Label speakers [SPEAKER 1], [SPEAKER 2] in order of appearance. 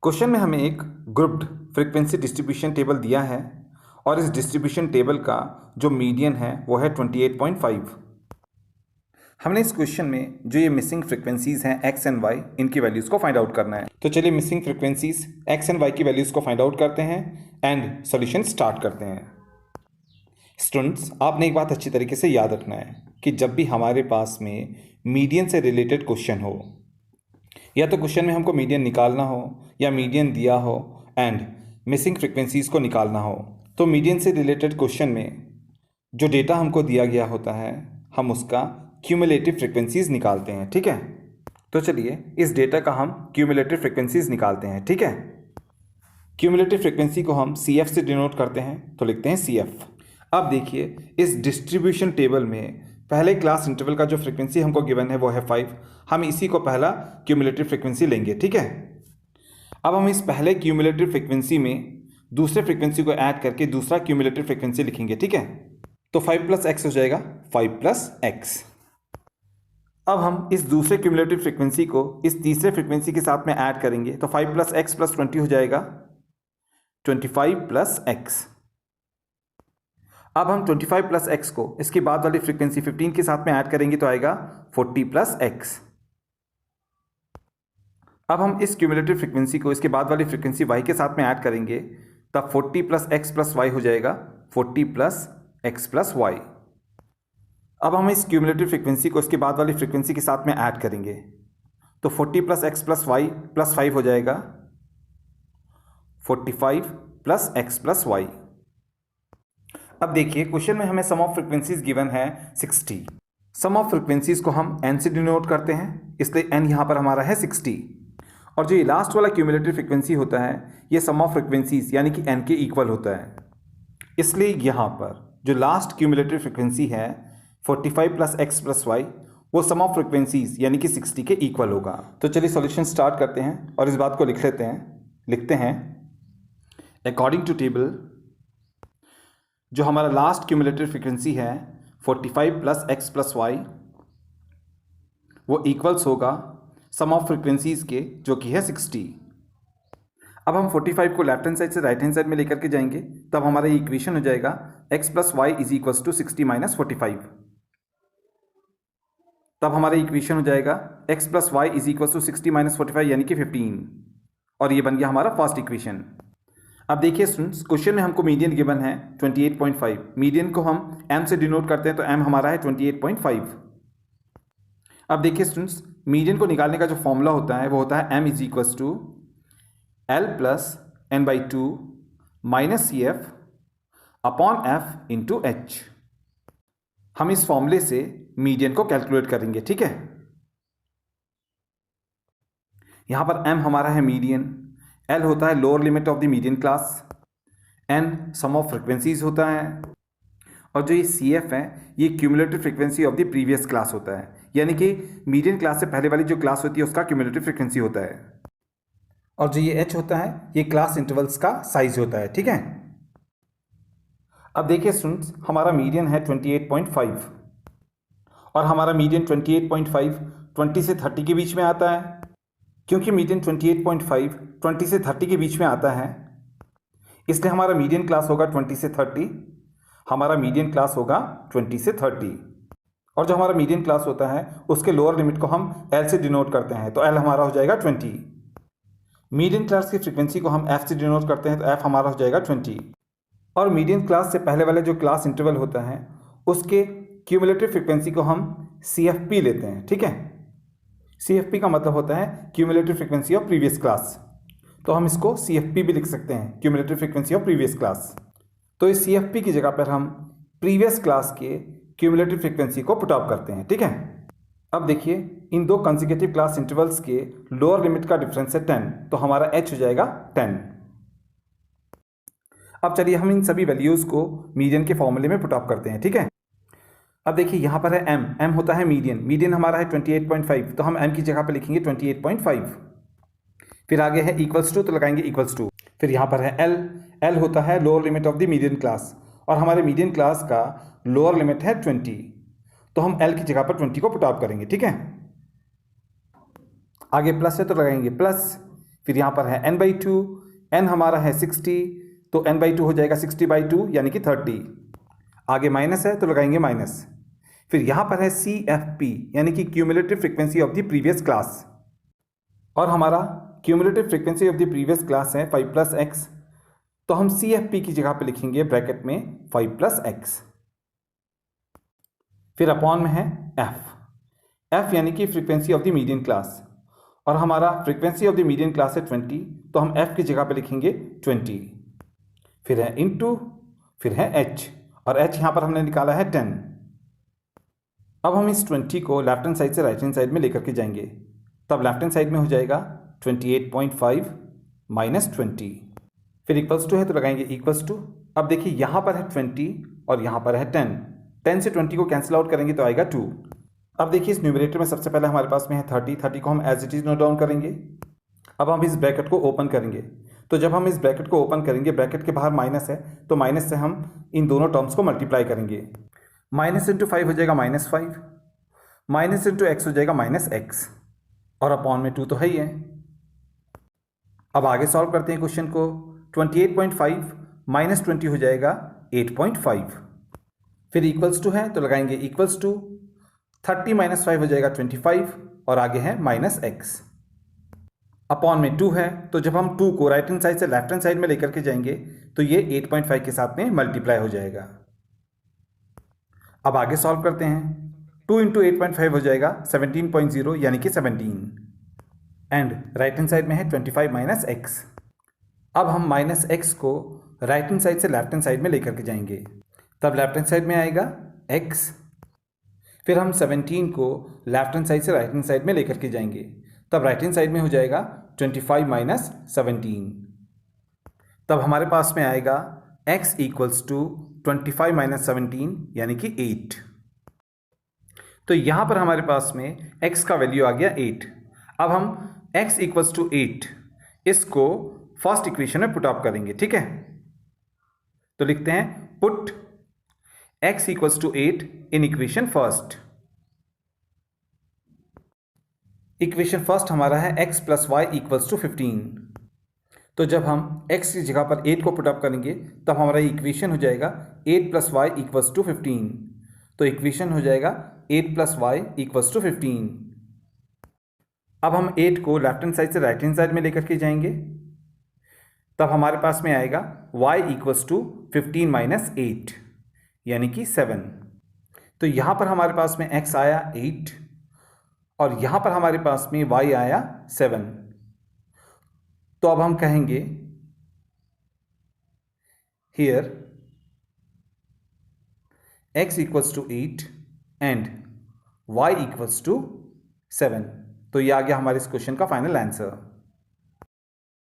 [SPEAKER 1] Question में हमें एक ग्रुप्ड फ्रीक्वेंसी डिस्ट्रीब्यूशन टेबल दिया है और इस डिस्ट्रीब्यूशन टेबल का जो मीडियन है वो है 28.5। हमने इस क्वेश्चन में जो ये मिसिंग फ्रीक्वेंसीज हैं एक्स एंड वाई, इनकी वैल्यूज़ को फाइंड आउट करना है। तो चलिए missing frequencies X and Y की वैल्यूज़ को फाइंड आउट करते हैं एंड सॉल्यूशन स्टार्ट करते हैं। स्टूडेंट्स, आपने एक बात अच्छी तरीके से याद रखना है कि जब भी हमारे पास में मीडियन से रिलेटेड क्वेश्चन हो, या तो क्वेश्चन में हमको मीडियन निकालना हो या मीडियन दिया हो एंड मिसिंग फ्रीक्वेंसीज को निकालना हो, तो मीडियन से रिलेटेड क्वेश्चन में जो डेटा हमको दिया गया होता है हम उसका क्यूमुलेटिव फ्रीक्वेंसीज निकालते हैं। ठीक है, तो चलिए इस डेटा का हम क्यूमुलेटिव फ्रीक्वेंसीज निकालते हैं। ठीक है, क्यूमुलेटिव फ्रीक्वेंसी को हम सी एफ से डिनोट करते हैं, तो लिखते हैं सी एफ। अब देखिए इस डिस्ट्रीब्यूशन टेबल में पहले क्लास इंटरवल का जो फ्रीक्वेंसी हमको गिवन है वो है 5। हम इसी को पहला क्यूमुलेटिव फ्रीक्वेंसी लेंगे। ठीक है, अब हम इस पहले क्यूमुलेटिव फ्रीक्वेंसी में दूसरे फ्रीक्वेंसी को ऐड करके दूसरा क्यूमुलेटिव फ्रीक्वेंसी लिखेंगे। ठीक है, तो 5 + x हो जाएगा 5 + x। अब हम इस दूसरे क्यूमुलेटिव फ्रीक्वेंसी को इस तीसरे फ्रीक्वेंसी के साथ में ऐड करेंगे, तो 5 + x + 20 हो जाएगा 25 + x। अब हम 25 + x को इसके बाद वाली फ्रीक्वेंसी 15 के साथ में ऐड करेंगे तो आएगा 40 + x। अब हम इस क्यूमुलेटिव फ्रीक्वेंसी को इसके बाद वाली फ्रीक्वेंसी y के साथ में ऐड करेंगे, तब 40 + x + y हो जाएगा 40 + x + y। अब हम इस क्यूमुलेटिव फ्रीक्वेंसी को इसके बाद वाली फ्रीक्वेंसी के साथ में ऐड करेंगे, तो 40 + x + y + 5 हो जाएगा 45 + x + y। अब देखिए क्वेश्चन में हमें सम ऑफ फ्रीक्वेंसीज गिवन है 60। सम ऑफ फ्रीक्वेंसीज को हम n से डिनोट करते हैं, इसलिए n यहाँ पर हमारा है 60। और जो ये लास्ट वाला क्यूमुलेटिव फ्रीक्वेंसी होता है ये सम ऑफ फ्रीक्वेंसीज यानी कि n के इक्वल होता है, इसलिए यहाँ पर जो लास्ट क्यूमुलेटिव फ्रीक्वेंसी है 45 + x + y वो सम ऑफ फ्रीक्वेंसीज यानी कि 60 के इक्वल होगा। तो चलिए सॉल्यूशन स्टार्ट करते हैं और इस बात को लिख लेते हैं। लिखते हैं अकॉर्डिंग टू टेबल जो हमारा लास्ट क्यूमुलेटिव फ्रीक्वेंसी है 45 + x + y वो इक्वल्स होगा सम ऑफ फ्रीक्वेंसीज के जो कि है 60। अब हम 45 को लेफ्ट हैंड साइड से राइट हैंड साइड में लेकर के जाएंगे, तब हमारा ये इक्वेशन हो जाएगा x + y = 60 - 45। तब हमारा इक्वेशन हो जाएगा x + y = 60 - 45 यानी कि 15, और ये बन गया हमारा फर्स्ट इक्वेशन। अब देखिए स्टूडेंट्स, क्वेश्चन में हमको मीडियन गिवन है 28.5। मीडियन को हम m से डिनोट करते हैं, तो m हमारा है 28.5। अब देखिए स्टूडेंट्स, मीडियन को निकालने का जो फॉर्मूला होता है वो होता है m = L + n/2 - CF / f × h। हम इस फॉर्मूले से मीडियन को कैलकुलेट करेंगे। ठीक है, यहां पर m हमारा है मीडियन, L होता है lower limit of the median class, n sum of frequencies होता है, और जो ये CF है ये cumulative frequency of the previous class होता है, यानी कि मीडियन क्लास से पहले वाली जो क्लास होती है उसका क्यूमुलेटिव फ्रीक्वेंसी होता है, और जो ये h होता है ये क्लास इंटरवल्स का साइज होता है। ठीक है, अब देखिए स्टूडेंट्स, हमारा मीडियन है 28.5 और हमारा मीडियन 28.5 20 से 30 के बीच में आता है। क्योंकि मीडियन 28.5 20 से 30 के बीच में आता है, इसलिए हमारा मीडियन क्लास होगा 20 से 30। हमारा मीडियन क्लास होगा 20 से 30, और जो हमारा मीडियन क्लास होता है उसके लोअर लिमिट को हम L से डिनोट करते हैं, तो L हमारा हो जाएगा 20। मीडियन क्लास की फ्रीक्वेंसी को हम F से डिनोट करते हैं, तो F हमारा हो जाएगा 20। और मीडियन क्लास से पहले वाले जो क्लास इंटरवल होता है उसके क्यूमुलेटिव फ्रीक्वेंसी को हम CFP लेते हैं। ठीक है, CFP का मतलब होता है cumulative frequency of previous class, तो हम इसको CFP भी लिख सकते हैं, cumulative frequency of previous class. तो इस CFP की जगह पर हम प्रीवियस क्लास के क्यूमुलेटिव फ्रीक्वेंसी को पुट अप करते हैं। ठीक है, अब देखिए इन दो कंसेक्यूटिव क्लास इंटरवल्स के लोअर लिमिट का डिफरेंस है 10, तो हमारा h हो जाएगा 10। अब चलिए हम इन सभी वैल्यूज़ को मीडियन के फॉर्मूले में पुट अप करते हैं। ठीक है, अब देखिए यहाँ पर है m होता है मीडियन, मीडियन हमारा है 28.5, तो हम m की जगह पर लिखेंगे 28.5। फिर आगे है =, तो लगाएंगे =। फिर यहाँ पर है L होता है lower limit of the median class, और हमारे मीडियन क्लास का लोअर लिमिट है 20, तो हम L की जगह पर 20 को पुट अप करेंगे। ठीक है, आगे प्लस है तो लगाएंगे प्लस, फिर यहाँ पर है n/2, n हमारा है 60, तो n/2 हो जाएगा 60/2 यानी कि 30। आगे माइनस है तो लगाएंगे माइनस। फिर यहाँ पर है CFP यानी कि cumulative frequency of the previous class, और हमारा cumulative frequency of the previous class है 5 + x, तो हम CFP की जगह पे लिखेंगे ब्रैकेट में 5 + x। फिर अपॉन में है f यानी कि frequency of the median class, और हमारा frequency of the median class है 20, तो हम f की जगह पे लिखेंगे 20। फिर है इनटू, फिर है h, और h यहाँ पर हमने निकाला है 10। अब हम इस 20 को लेफ्ट हैंड साइड से राइट हैंड साइड में लेकर के जाएंगे, तब लेफ्ट हैंड साइड में हो जाएगा 28.5 माइनस 20, फिर इक्वल्स टू है तो लगाएंगे इक्वल्स टू। अब देखिए यहाँ पर है 20 और यहाँ पर है 10, 10 से 20 को कैंसिल आउट करेंगे तो आएगा 2। अब देखिए इस न्यूमरेटर में सबसे पहले हमारे पास में है 30 को हम as it is note down करेंगे। अब हम इस ब्रैकेट को ओपन करेंगे, तो जब हम इस ब्रैकेट को ओपन करेंगे, ब्रैकेट के बाहर माइनस है, तो माइनस से हम इन दोनों टर्म्स को मल्टीप्लाई करेंगे। माइनस इंटू 5 हो जाएगा -5, माइनस इंटू x हो जाएगा -x, और अपॉन में 2 तो है ही है। अब आगे सॉल्व करते हैं क्वेश्चन को। 28.5 माइनस 20 हो जाएगा 8.5, फिर इक्वल्स टू है तो लगाएंगे इक्वल्स टू। 30 - 5 हो जाएगा 25, और आगे है -x, अपॉन में 2 है, तो जब हम 2 को राइट हैंड साइड से लेफ्ट हैंड साइड में लेकर के जाएंगे तो ये 8.5 के साथ में मल्टीप्लाई हो जाएगा। अब आगे सॉल्व करते हैं। 2 × 8.5 हो जाएगा 17.0 यानी कि 17, एंड राइट हैंड साइड में है 25 - x। अब हम -x को राइट हैंड साइड से लेफ्ट हैंड साइड में लेकर के जाएंगे, तब लेफ्ट हैंड साइड में आएगा x, फिर हम 17 को लेफ्ट हैंड साइड से राइट हैंड साइड में लेकर के जाएंगे, तब राइट हैंड साइड में हो जाएगा 25 - 17, तब हमारे पास में आएगा x = 25 - 17 यानी कि 8। तो यहाँ पर हमारे पास में x का वैल्यू आ गया 8। अब हम x = 8 इसको फर्स्ट इक्वेशन में पुट अप करेंगे, ठीक है। तो लिखते हैं put x = 8 in equation first. Equation first हमारा है x + y = 15। तो जब हम x की जगह पर 8 को पुट अप करेंगे तब हमारा इक्वेशन हो जाएगा 8 + y = 15। तो इक्वेशन हो जाएगा 8 + y = 15। अब हम 8 को लेफ्ट हैंड साइड से राइट हैंड साइड में लेकर के जाएंगे, तब हमारे पास में आएगा y = 15 - 8 यानी कि 7। तो यहाँ पर हमारे पास में x आया 8 और यहाँ पर हमारे पास में y आया 7। तो अब हम कहेंगे हियर x = 8 एंड y = 7। तो ये आ गया हमारे इस क्वेश्चन का फाइनल आंसर।